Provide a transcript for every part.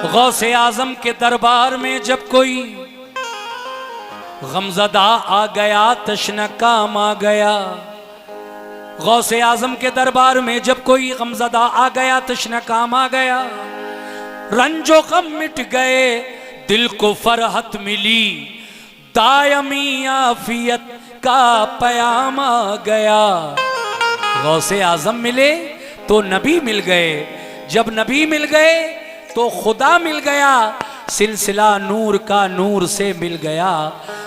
गौसे आजम के दरबार में जब कोई गमज़दा आ गया, तश्न काम आ गया। गौसे आजम के दरबार में जब कोई गमज़दा आ गया, तश्न काम आ गया। रंजो गम मिट गए, दिल को फरहत मिली, दायमी आफियत का पयाम आ गया। गौसे आजम मिले तो नबी मिल गए, जब नबी मिल गए तो खुदा मिल गया। सिलसिला नूर का नूर से मिल गया,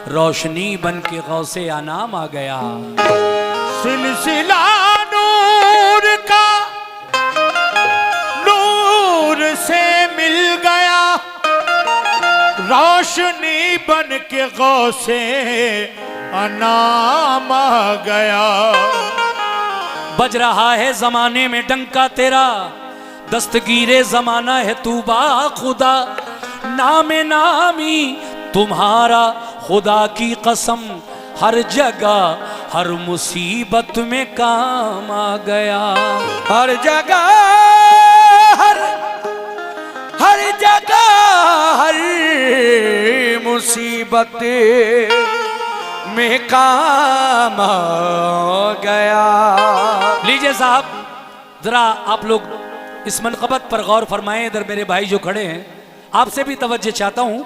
रोशनी बन के गौसे आनाम आ गया। सिलसिला नूर का नूर से मिल गया, रोशनी बन के गौसे आनाम आ गया। बज रहा है जमाने में डंका तेरा, दस्तगीरे जमाना है तू बा खुदा। नामे नामी तुम्हारा खुदा की कसम, हर जगह हर मुसीबत में काम आ गया। हर जगह हर जगह हर मुसीबत में काम आ गया। लीजिए साहब, जरा आप लोग इस मनक़बत पर गौर फरमाएं। इधर मेरे भाई जो खड़े हैं, आपसे भी तवज्जो चाहता हूं।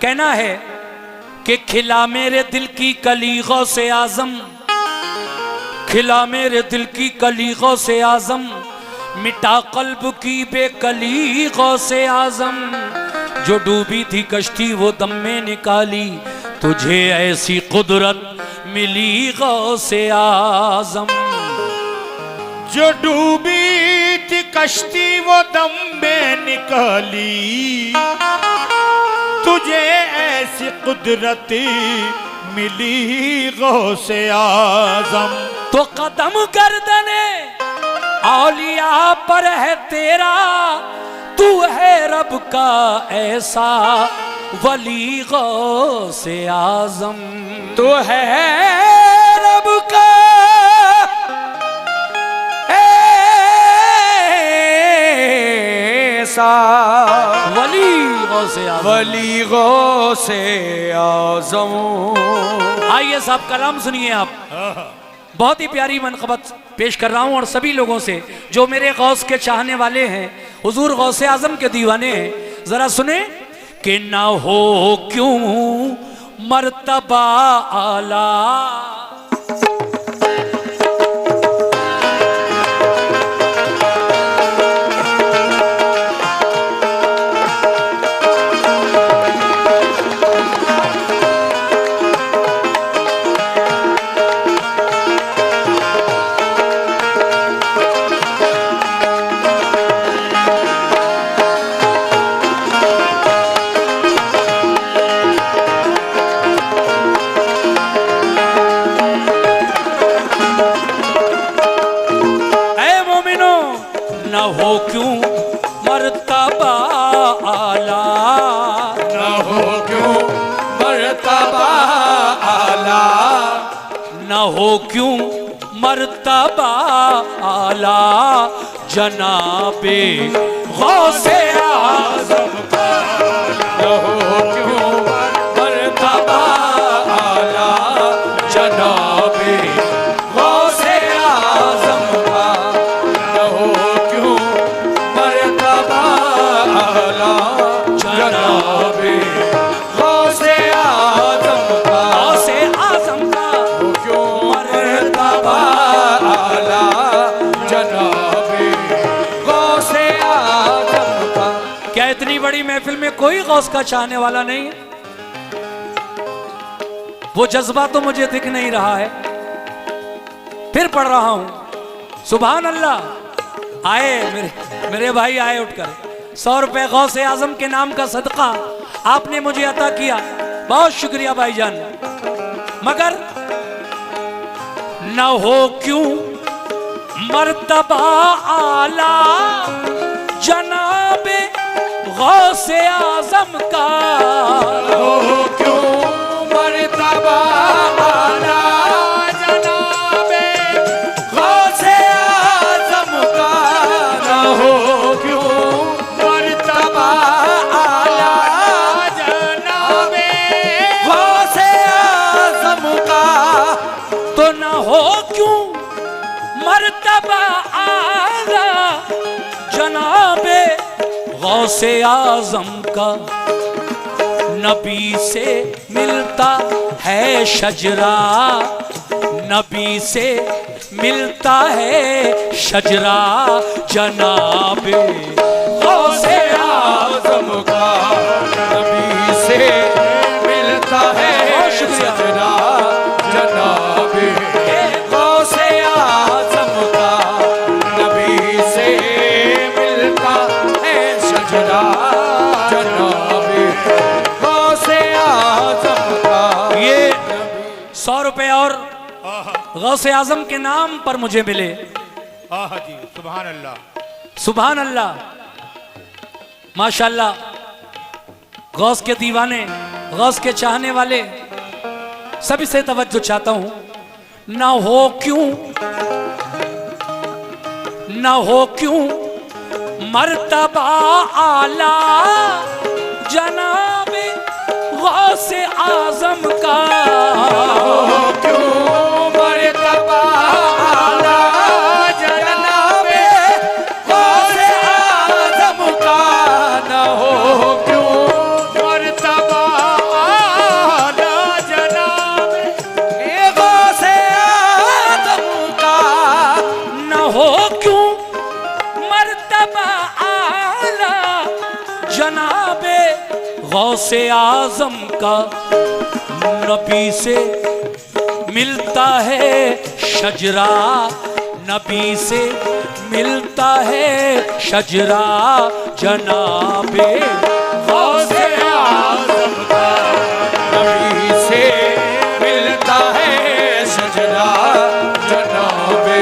कहना है कि खिला मेरे दिल की कली गौसे आजम, खिला मेरे दिल की कली गौसे आजम, मिटा कल्ब की बेकली गौसे आजम। जो डूबी थी कश्ती वो दम में निकाली, तुझे ऐसी कुदरत मिली गौसे आजम। जो डूबी थी कश्ती वो दम में निकाली, तुझे ऐसी कुदरत मिली गौसे आजम। तो कदम गर्दने औलिया पर है तेरा, तू है रब का ऐसा वली गौसे आजम। तू है रब का ऐसा वली गौसे आजम, वली गौसे आजम। आइए साहब कलाम सुनिए आप। बहुत ही प्यारी मनक़बत पेश कर रहा हूं, और सभी लोगों से जो मेरे गौस के चाहने वाले हैं, हुजूर गौसे आजम के दीवाने हैं, जरा सुने कि ना हो क्यों मर्तबा आला। न हो क्यों मर्तबा आला, न हो क्यों मर्तबा आला, न हो क्यों मर्तबा आला, जनाबे गौसे आजम का। न हो क्यों मर्तबा आला, जनाबे गौसे आजम का। न हो क्यों मर्तबा आला, जनाबे गौसे आजम का। गौसे आजम का क्यों मर्तबा आला, जनाबे गौसे आजम का। क्या इतनी बड़ी महफिल में कोई गौस का चाहने वाला नहीं है? वो जज्बा तो मुझे दिख नहीं रहा है। फिर पढ़ रहा हूं सुभान अल्लाह। आए मेरे भाई आए उठकर, 100 रुपए गौसे आजम के नाम का सदका आपने मुझे अता किया, बहुत शुक्रिया भाईजान। मगर न हो क्यों मर्तबा आला, जनाबे गौसे आजम का। हो क्यों मर्तबा आला, जनाबे गौसे आजम का। न हो क्यों मर्तबा गौसे आजम का नबी से मिलता है शजरा, नबी से मिलता है शजरा, जनाबे गौसे आजम का नबी से मिलता है शजरा, जनाबे गौसे आजम का नबी से मिलता है शजरा, जनाबे गौसे आजम का। ये 100 रुपए और गौसे आजम के नाम पर मुझे मिले। आहा जी, सुभान अल्लाह, सुभान अल्लाह, माशाल्लाह। गौस के दीवाने, गौस के चाहने वाले सभी से तवज्जो चाहता हूं। ना हो क्यों, ना हो क्यों मर्तबा आला जनाबे गौसे आजम का, क्यों मर्तबा आला जनाबे गौसे आजम का, न हो क्यों मर्तबा आला जनाबे गौसे आजम का, न हो क्यों मर्तबा आला जनाबे गौसे आजम का, नबी से मिलता है शजरा, नबी से मिलता है शजरा, जनाबे गौसे आजम का, नबी से मिलता है शजरा, जनाबे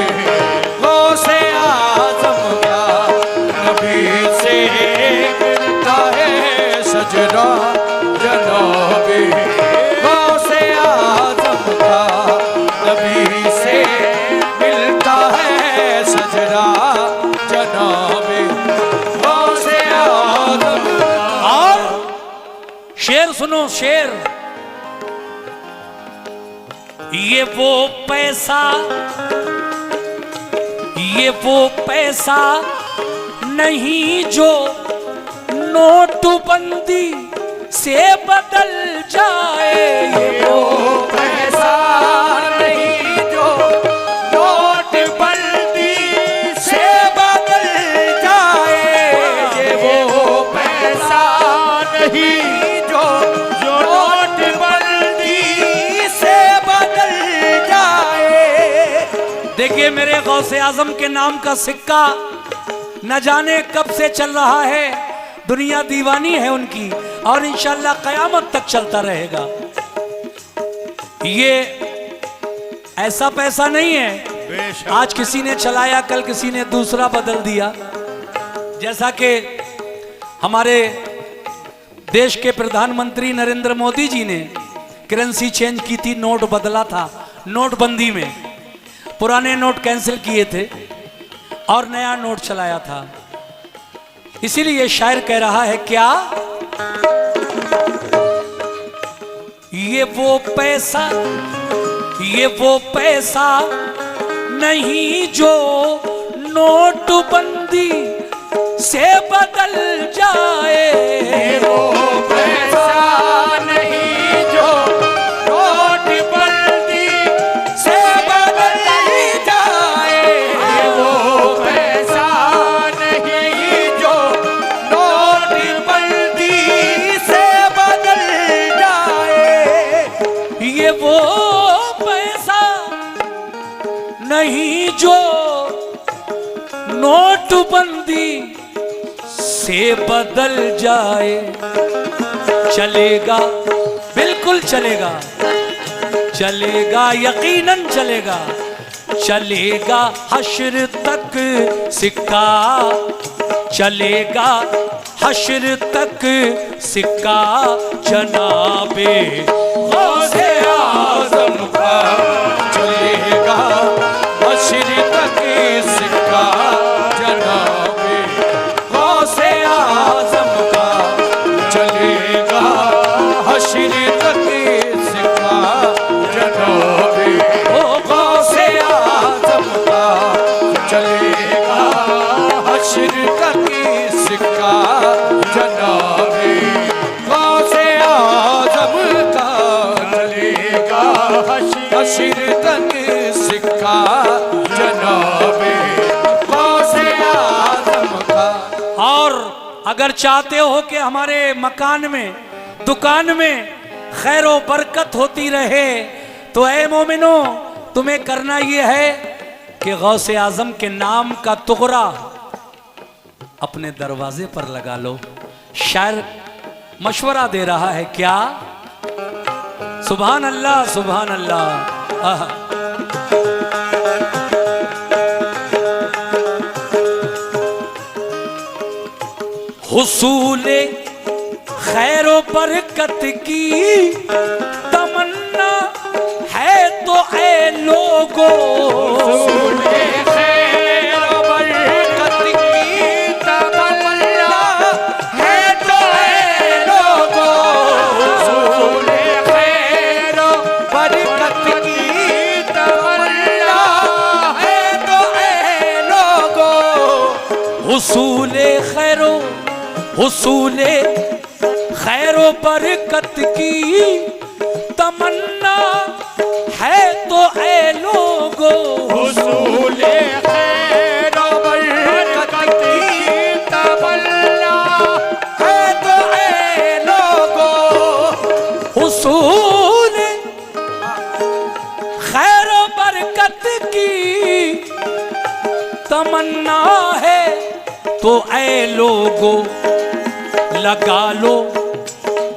गौसे आजम का, नबी से मिलता है शजरा, जनाबे गौसे आजम का, नबी से मिलता है शजरा, जनाबे गौसे आजम का। और शेर सुनो, शेर। ये वो पैसा, ये वो पैसा नहीं जो नोटबंदी से बदल जाए, ये वो पैसा नहीं जो नोटबंदी से बदल जाए, ये वो पैसा नहीं जो नोटबंदी से बदल जाए। देखिए मेरे गौसे आजम के नाम का सिक्का न जाने कब से चल रहा है, दुनिया दीवानी है उनकी और इंशाल्लाह कयामत तक चलता रहेगा। ये ऐसा पैसा नहीं है बेशक। आज किसी ने चलाया कल किसी ने दूसरा बदल दिया। जैसा कि हमारे देश के प्रधानमंत्री नरेंद्र मोदी जी ने करेंसी चेंज की थी, नोट बदला था नोटबंदी में, पुराने नोट कैंसिल किए थे और नया नोट चलाया था। इसीलिए शायर कह रहा है क्या, ये वो पैसा, ये वो पैसा नहीं जो नोटबंदी से बदल जाए, वो पैसा नहीं जो नोटबंदी से बदल जाए, वो पैसा नहीं जो नोटबंदी से बदल जाए, ये वो पैसा नहीं जो नोटबंदी से बदल जाए। चलेगा, बिल्कुल चलेगा, चलेगा यकीनन चलेगा, चलेगा हश्र तक सिक्का, चलेगा हश्र तक सिक्का, जनाबे गौसे आज़म का चलेगा हश्र तक सिक्का, जनाबे गौसे आज़म का चलेगा हश्र तक सिक्का, जनाबे गौसे आज़म का चलेगा हश्र तक सिक्का, अगर चाहते हो कि हमारे मकान में, दुकान में खैर व बरकत होती रहे, तो ऐ मोमिनो, तुम्हें करना यह है कि गौसे आजम के नाम का तुगरा अपने दरवाजे पर लगा लो। शायर मशवरा दे रहा है क्या? सुभान अल्लाह, सुभान अल्लाह। आहा। हुसूले खैरो बरकत की तमन्ना है तो ऐ लोगो, हुसूले खैरो बरकत की तमन्ना है तो ऐ लोगो, हुसूले खैरो बरकत की तमन्ना है तो ऐ लोगो, हुसूले खैरो, हुसूले खैरो बरकत की तमन्ना है तो ऐ लोगो, हुसूले खैरो बरकत की तमन्ना है तो ऐ लोगो, हुसूले खैरो बरकत की तमन्ना है तो ऐ लोगो, लगा लो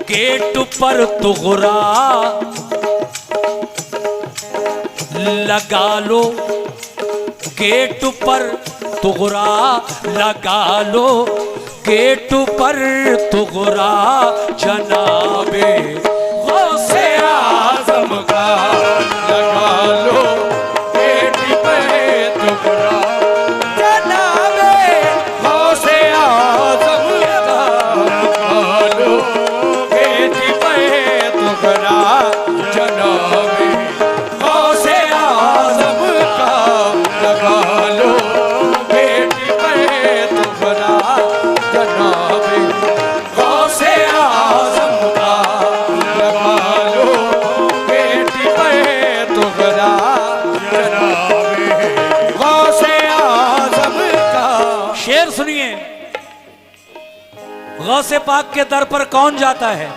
गेट पर तुगरा, लगा लो गेट पर तुगरा, लगा लो गेट पर तुगरा, जनाबे गौसे आज़म का लगा लो गेट पे तुगरा, जनाबे गौसे आज़म का लगा लो गेट पे तुगरा, जनाबे गौसे आज़म का लगा लो गेट पे तुगरा, जनाबे गौसे आज़म का लगा लो गेट पे तुगरा, जनाबे गौसे आज़म का। शेर सुनिए। गौसे पाक के दर पर कौन जाता है?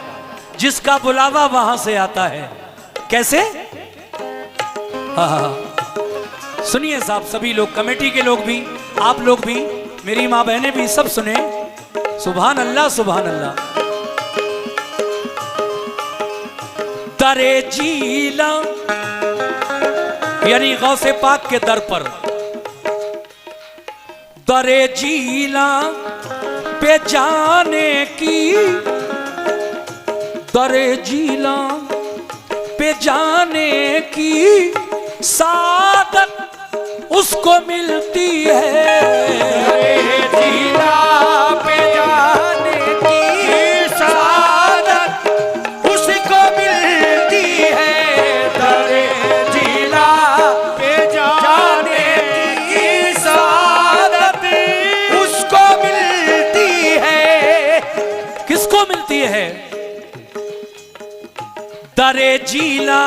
जिसका बुलावा वहां से आता है। कैसे? हाँ, सुनिए साहब, सभी लोग, कमेटी के लोग भी, आप लोग भी, मेरी माँ बहनें भी, सब सुने। सुभान अल्लाह, सुभान अल्लाह। दरे जीला यानी गौसे पाक के दर पर, दरे जीला पे जाने की, दरे जीला पे जाने की सादत उसको मिलती है, जीला पे जाने की सादत उसको मिलती है, दरे जीला पे जाने की सादत उसको मिलती है। किसको मिलती है? दरे जीला,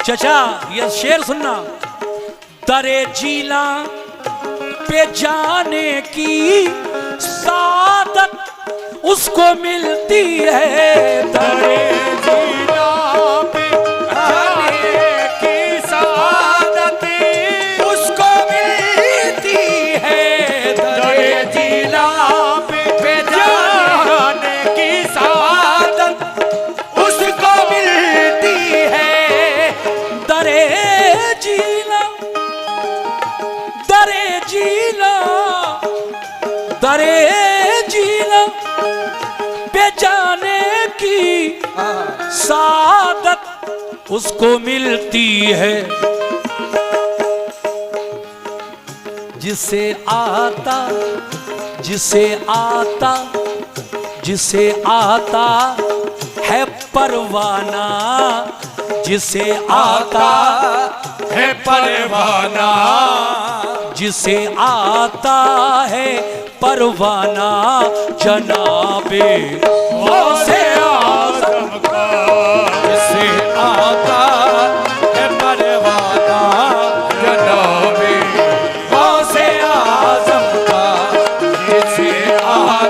चचा यह शेर सुनना, दरे जीला पे जाने की सादत उसको मिलती है, दरे जीला पे जाने की सादत उसको मिलती है, दरे जीला पे जाने की सादत उसको मिलती है, दरे जीला, दरे जीला, दरे जीला पे जाने की सादत उसको मिलती है, जिसे आता, जिसे आता, जिसे आता है परवाना, जिसे आता है परवाना, जिसे आता है परवाना, जनाबे गौसे आज़म का जिसे आता है परवाना, जनाबे गौसे आज़म का जिसे आता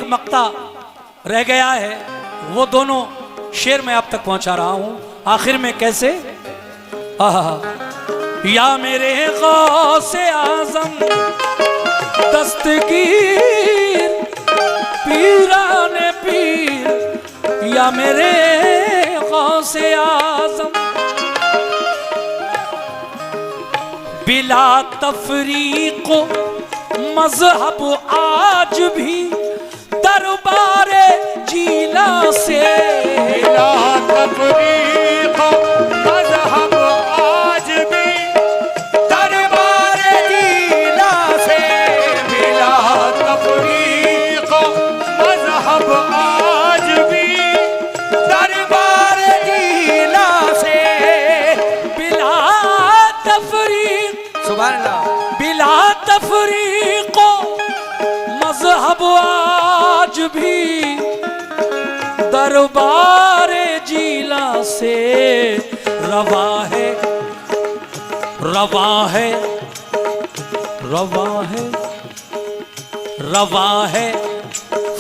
मक्ता रह गया है, वो दोनों शेर मैं आप तक पहुंचा रहा हूं। आखिर में कैसे? या मेरे गौसे आजम दस्तगीर पीराने पीर, या मेरे गौसे आजम बिला तफरीक मजहब आज भी दरबारे जीला से, बिला तफरीक मजहब आज भी दरबारे जीला से, बिला तफरीक मजहब आज भी दरबारे जीला से, बिला तफरीक सुभान अल्लाह, बिला तफरीक मजहब आज भी दरबारे जीला से, रवा है रवा है रवा है रवा है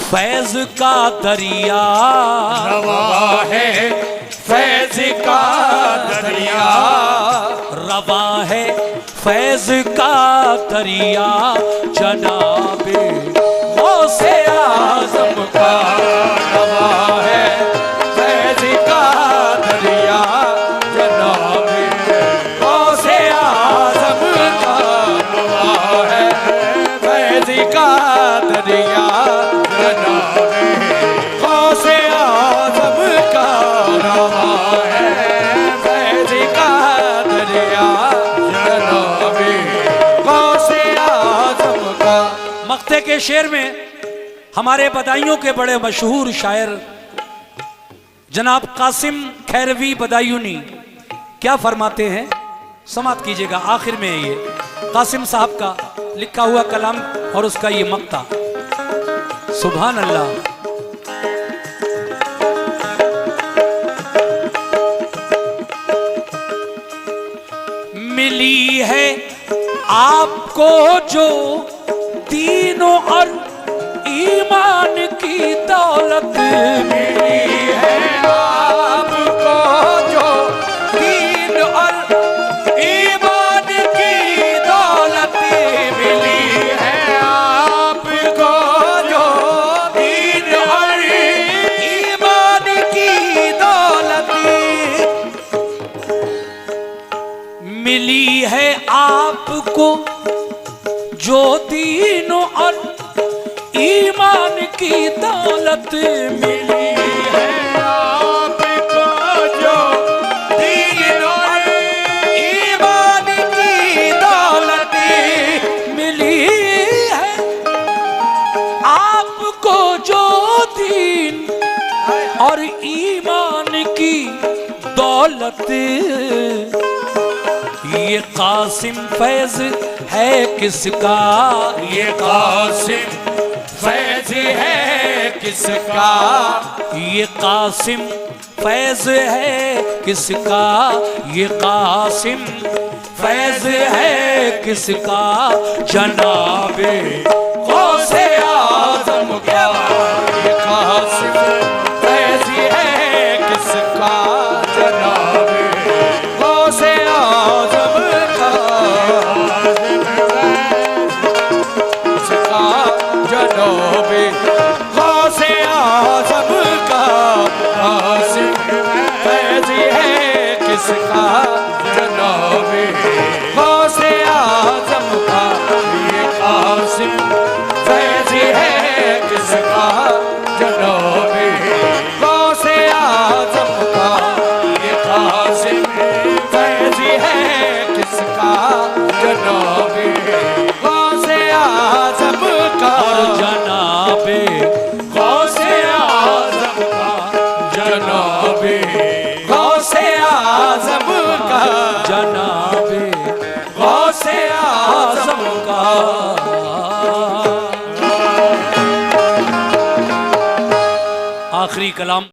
फैज का दरिया, रवा है फैज का दरिया, रवा है फैज का दरिया, जनाबे गौसे आजम का रवा है फैज का दरिया, जनाबे गौसे आजम का रवा है फैज का दरिया, जनाबे गौसे आजम का रवा है फैज का दरिया, जनाबे गौसे आजम का। मक्ते के शेर में हमारे बदायूं के बड़े मशहूर शायर जनाब कासिम खैरवी बदायूनी क्या फरमाते हैं, समात कीजिएगा। आखिर में ये कासिम साहब का लिखा हुआ कलाम और उसका ये मक्ता। सुभान अल्लाह। मिली है आपको जो दीनों और ईमान की दौलत, मिली है आपको जो दीन और ईमान की दौलत, मिली है आपको जो दीन और ईमान की दौलत, मिली है आपको जो दीनों और ईमान की दौलत, मिली है आपको जो दीन और ईमान की दौलत, मिली है आपको जो दीन और ईमान की दौलत। ये कासिम फैज है किसका, ये कासिम फैज है किसका, ये कासिम फैज है किसका, ये कासिम फैज है किसका, जनाबे गौसे आजम का। ये कासिम फैज है किसका, जनाबे गौसे आजम का, किसका जनाबे गौसे आजम का, कासिम फैज है किसका, जनाबे गौसे आजम का। ये कासिम फैज है किसका, जनाबे गौसे आजम का। ये कासिम फैज है किसका, जनाबे गौसे आजम का, जनाबे गौसे आजम का, जनाबे गौसे आजम का, जनाबे गौसे आजम का। आखिरी कलाम